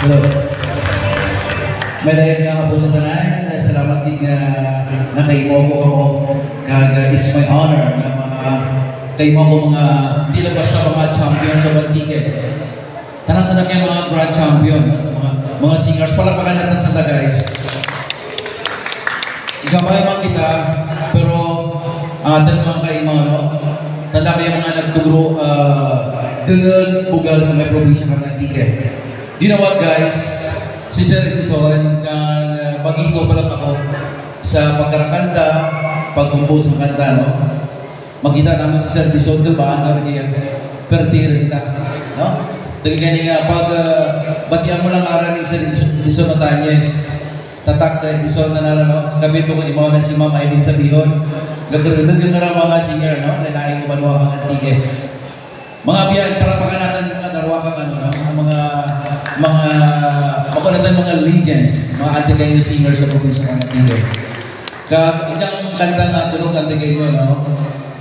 Hello. May dahil nga po sa tanan. Salamat din na nakaimo ko ako. Kag it's my honor na mga kaimo ko mga hindi lang basta mga champion sa Baltique. Tanang sa naging mga grand champion, mga singers. Palapakan natin sa guys. Ikamay man kita, pero dahil mga kaimo, no? Tala kayo mga nagtugro dulod bugal sa may probinsya ng Baltique. You know what guys? Si Sir Edison, bagito pa lang ako sa pagkarakanta, pagkumpos ng kanta, no? Makita naman si Sir Edison, diba? Ang niya, pertir kita, no? Tingnan nga, pag batiyan mo lang araw ni Sir Edison Matanyes, tatak na Edison na no? Gabi po ko ni na si Mama Aileen Sabihon, gagawin yung mga singer, no? Lalaing kumanuha kang antique. Mga biyan, parapakan natin mga narwakang ano, no? Makulatan mga legends, mga antigay singers sa probinsya ng Antique. Kaya kanta na tulong antigay nyo, no?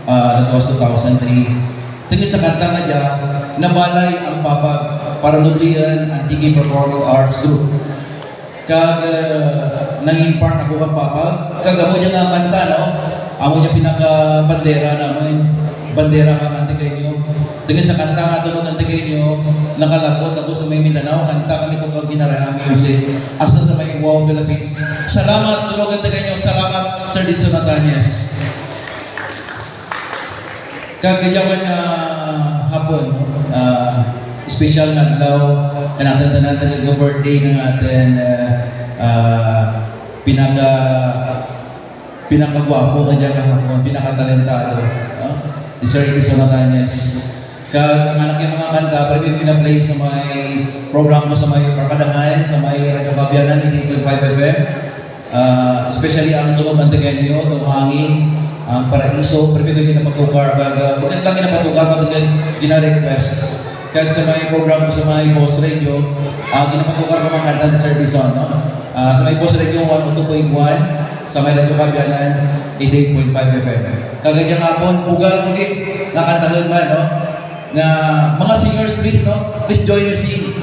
That was 2003. Tingin sa kanta na dyan, nabalay ang papag para nublian Antique Performing Arts Group. Kag nanging part ako ang papag, kag amo niya nga kanta, no? Amo niya pinaka-bandera namin, bandera kang antigay nyo. Tingin sa kanta nga tulong antigay nyo, nakalabot ako sa may Mindanao, kanta kami kung ginaraan music. Asa sa may Wow Philippines. Salamat, tulong antigay nyo. Salamat, Sir Edison Matanyes. Kagayawan na hapon, special na adlaw, kanatan natin ang birthday ng atin pinakagwapo kanya na hapon, pinakatalentado. Sir Edison Matanyes. Kag ang anak yung mga kanta, pero yung pinaplay sa may program mo sa may Parkadahan, sa may Radio Kabiyanan, 88.5 FM. Especially ang tulong antigay nyo, Tumuhangin, ang Paraiso, pero yung ginapatukar, bakit lang ginapatukar, bakit gina-request. Kag sa may program mo sa may Boss Radio, ginapatukar ko mga kanta ni Sir Edison, no? Sa may Boss Radio 102.1, sa may Radio Kabiyanan, 88.5 FM. Kagaya nga po, pugal mo din, nakantahan man, no? Na mga singers, please, no? Please join me sing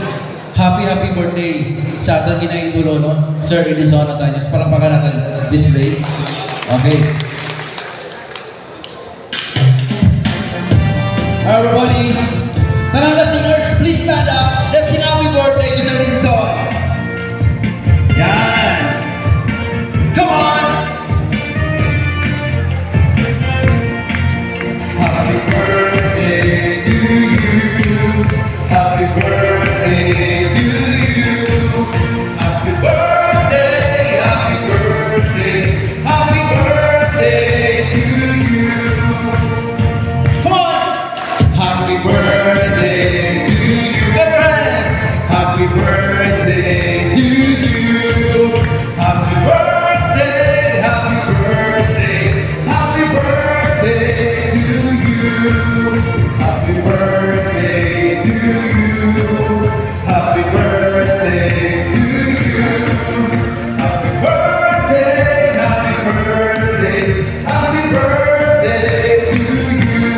happy birthday sa ating ginaitulo, no? Sir Edison Matanyes. Palapakan natin display. Okay. Everybody, talanga singers, please stand up. Let's sing happy birthday to Sir Edison. Yan. Come on. Happy birthday to you. Happy birthday to you. Happy birthday, happy birthday, happy birthday to you. Come on! Happy birthday to you. Good friends! Happy birthday to you. Happy birthday, happy birthday, happy birthday to you. Happy birthday to you. Happy birthday to you. Happy birthday, happy birthday, happy birthday to you.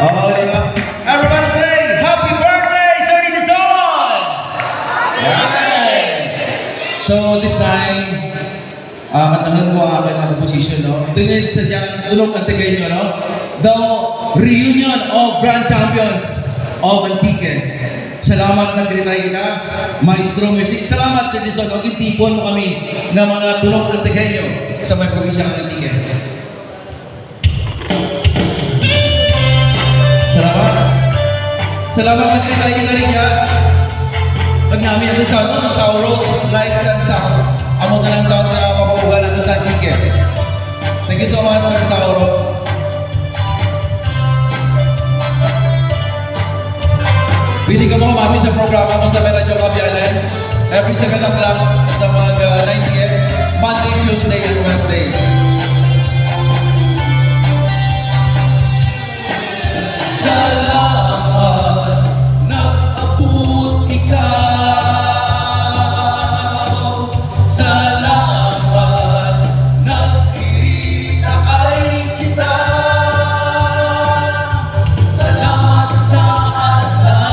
Oh, yeah. Everybody say, happy birthday, Sir Edison! Yeah. So this time, katangan ko ang aking composition, no? Tingin sa diyang tulong antigay nyo, no? The reunion of Grand Champions of Antique. Salamat na tinitay kita, Maestro Music. Salamat sa Edison, no? Itipon mo kami ng mga tulong antigay nyo sa may probinsya ng Antique. Salamat na tinitay kita rin yan. Pag namin ang sound, Sauros, Lights and Sounds. Amo na lang sound sa papabugan natin sa Antique. Thank you so much, Sir Sauro. Pili ka mo kumami sa programa mo sa Radyo Kabiyanan. Every 7 o'clock sa mga 9 p.m. Monday, Tuesday, and Wednesday. Salamat, nag-abot ikaw. Salamat, nag-irita ay kita. Salamat sa alam.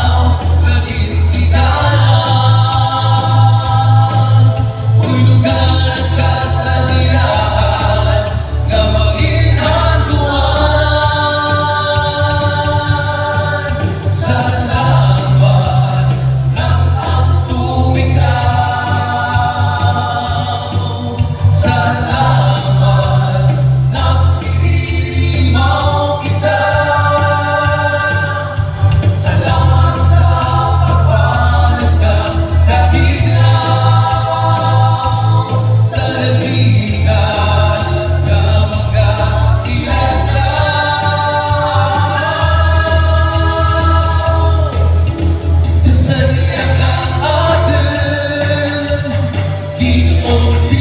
Ginoo